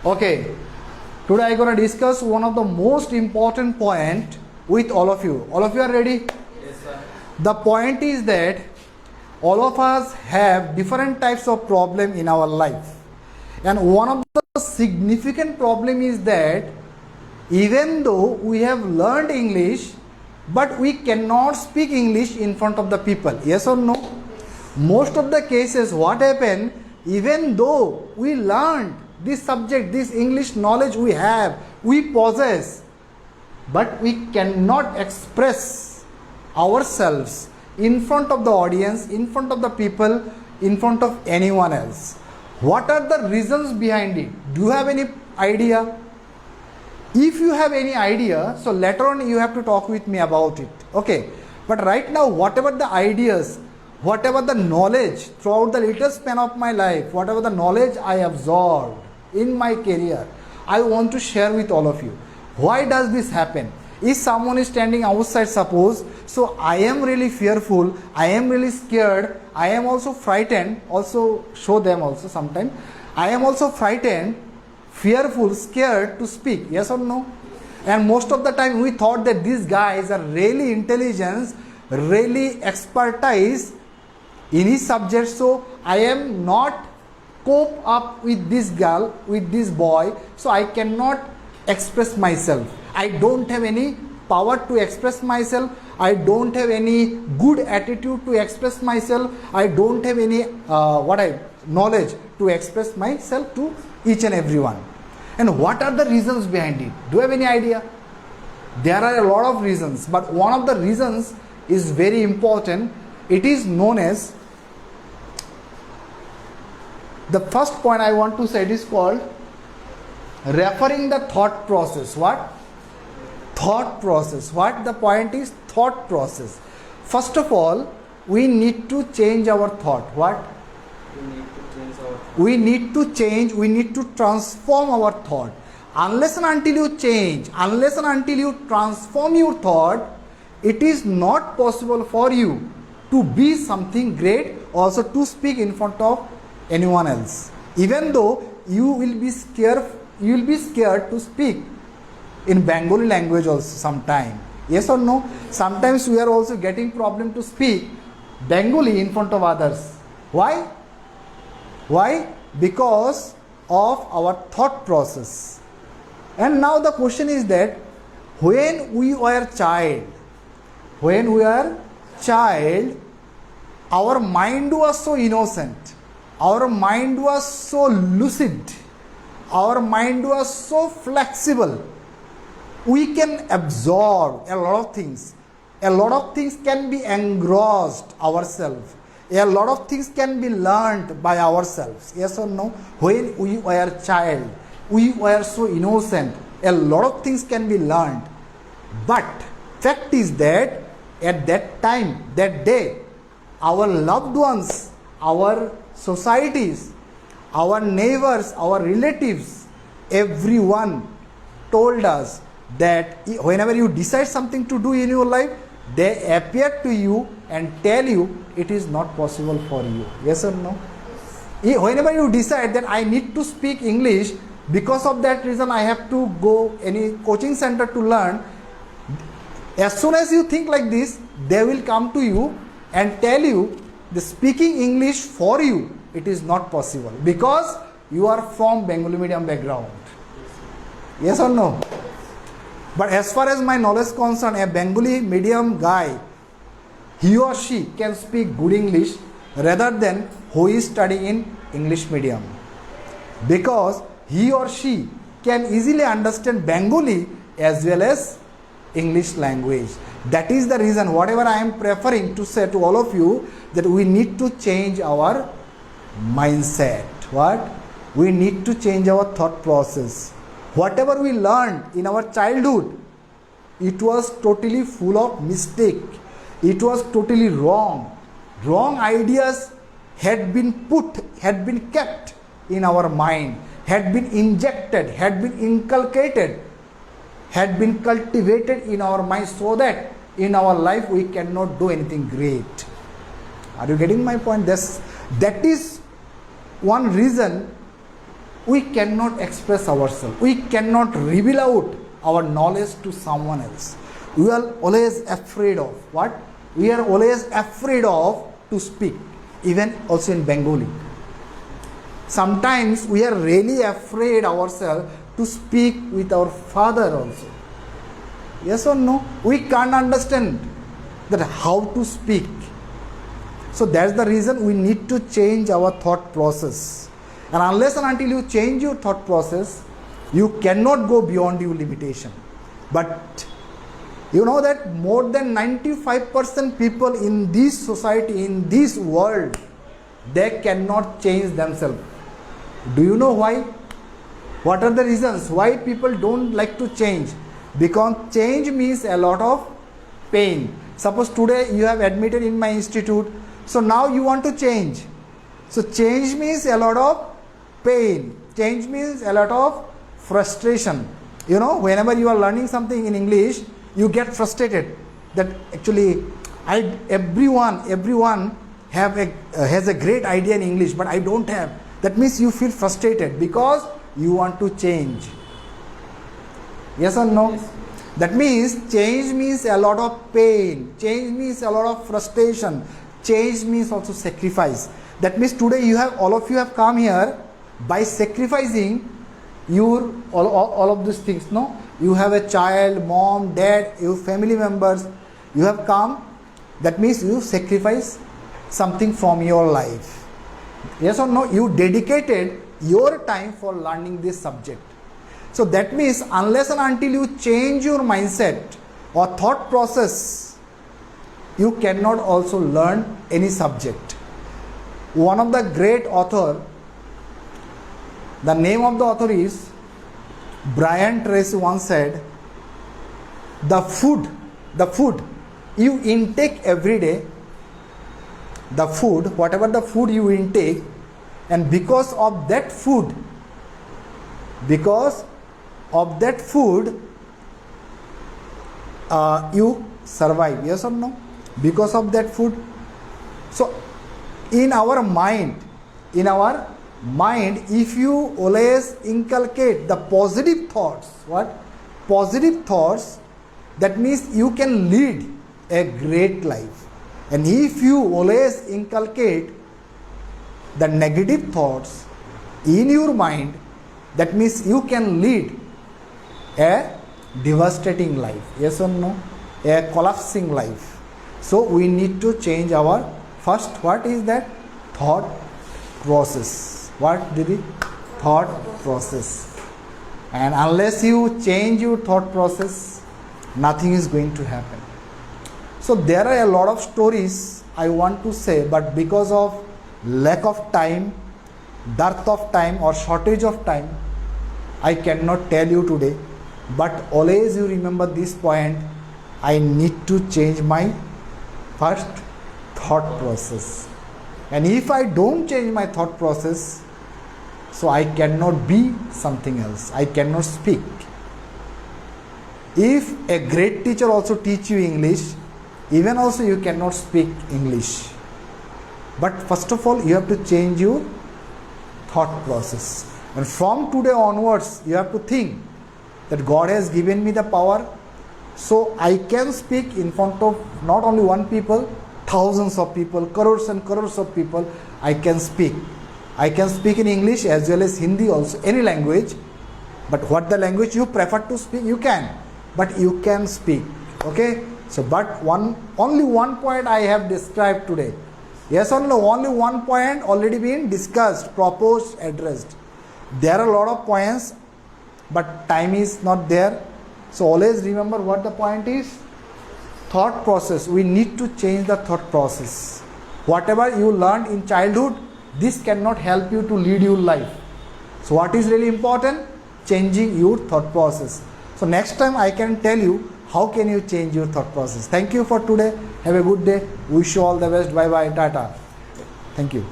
Okay, today I'm gonna discuss one of the most important point with all of you. All of you are ready? Yes, sir. The point is that all of us have different types of problem in our life, and one of the significant problem is that even though we have learned English, but we cannot speak English in front of the people. Yes or no? Most of the cases, what happen, even though we learned this subject, this English knowledge we have, we possess, but we cannot express ourselves in front of the audience, in front of the people, in front of anyone else. What are the reasons behind it? Do you have any idea? If you have any idea, so later on you have to talk with me about it. Okay. But right now, whatever the ideas, whatever the knowledge throughout the little span of my life, whatever the knowledge I absorbed in my career, I want to share with all of you. Why does this happen? If someone is standing outside, suppose, so I am really fearful, I am really scared, I am also frightened, also show them also sometimes, I am also frightened, fearful, scared to speak, yes or no? And most of the time we thought that these guys are really intelligent, really expertise in his subject, so I am not cope up with this girl, with this boy, so I cannot express myself. I don't have any power to express myself. I don't have any good attitude to express myself. I don't have any knowledge to express myself to each and everyone. And what are the reasons behind it? Do you have any idea? There are a lot of reasons, but one of the reasons is very important. It is known as, the first point I want to say, it is called referring the thought process. What? Thought process. What the point is? Thought process. First of all, we need to change our thought. What? We need to change, we need to transform our thought. Unless and until you change, unless and until you transform your thought, it is not possible for you to be something great, also to speak in front of anyone else. Even though you will be scared to speak in Bengali language also sometime. Yes or no? Sometimes we are also getting problem to speak Bengali in front of others. Why? Why? Because of our thought process. And now the question is that when we were child, our mind was so innocent, our mind was so lucid, our mind was so flexible. We can absorb a lot of things. A lot of things can be engrossed ourselves. A lot of things can be learned by ourselves. Yes or no? When we were child, we were so innocent. A lot of things can be learned. But fact is that at that time, that day, our loved ones, our societies, our neighbors, our relatives, everyone told us that whenever you decide something to do in your life, they appear to you and tell you it is not possible for you. Yes or no? Whenever you decide that I need to speak English, because of that reason I have to go any coaching center to learn, as soon as you think like this, they will come to you and tell you the speaking English for you, it is not possible because you are from Bengali medium background. Yes or no? But as far as my knowledge is concerned, a Bengali medium guy, he or she can speak good English rather than who is studying in English medium. Because he or she can easily understand Bengali as well as English language. That is the reason whatever I am preferring to say to all of you, that we need to change our mindset. What? We need to change our thought process. Whatever we learned in our childhood, it was totally full of mistake. It was totally wrong. Wrong ideas had been kept in our mind, had been injected, had been inculcated, had been cultivated in our mind, so that in our life we cannot do anything great. Are you getting my point? That is one reason we cannot express ourselves. We cannot reveal out our knowledge to someone else. We are always afraid of what? We are always afraid of to speak, even also in Bengali. Sometimes we are really afraid ourselves to speak with our father also. Yes or no? We can't understand that how to speak. So that's the reason we need to change our thought process. And unless and until you change your thought process, you cannot go beyond your limitation. But you know that more than 95% people in this society, in this world, they cannot change themselves. Do you know why? What are the reasons why people don't like to change? Because change means a lot of pain. Suppose today you have admitted in my institute, so now you want to change. So change means a lot of pain. Change means a lot of frustration. You know, whenever you are learning something in English, you get frustrated that actually everyone has a great idea in English, but I don't have. That means you feel frustrated because you want to change. Yes or no? Yes. That means change means a lot of pain. Change means a lot of frustration. Change means also sacrifice. That means today all of you have come here by sacrificing your all of these things. No, you have a child, mom, dad, your family members. You have come. That means you sacrifice something from your life. Yes or no? You dedicated your time for learning this subject. So that means unless and until you change your mindset or thought process, you cannot also learn any subject. One of the great author, the name of the author is Brian Tracy, once said, the food you intake every day, the food, whatever the food you intake, and because of that food, you survive. Yes or no? Because of that food. So in our mind, if you always inculcate the positive thoughts, positive thoughts, that means you can lead a great life. And if you always inculcate the negative thoughts in your mind, that means you can lead a devastating life. Yes or no? A collapsing life. So we need to change our first, what is that? Thought process. What did it? Thought process. And unless you change your thought process, nothing is going to happen. So there are a lot of stories I want to say, but because of lack of time, dearth of time or shortage of time, I cannot tell you today. But always you remember this point, I need to change my first thought process. And if I don't change my thought process, so I cannot be something else. I cannot speak. If a great teacher also teach you English, even also you cannot speak English. But first of all, you have to change your thought process. And from today onwards, you have to think that God has given me the power, so I can speak in front of not only one people, thousands of people, crores and crores of people. I can speak. I can speak in English as well as Hindi also, any language. But what the language you prefer to speak, you can. But you can speak. Okay? So, but only one point I have described today. Yes or no? Only one point already been discussed, proposed, addressed. There are a lot of points, but time is not there. So always remember what the point is. Thought process. We need to change the thought process. Whatever you learned in childhood, this cannot help you to lead your life. So what is really important? Changing your thought process. So next time I can tell you how can you change your thought process. Thank you for today. Have a good day. Wish you all the best. Bye bye. Tata. Thank you.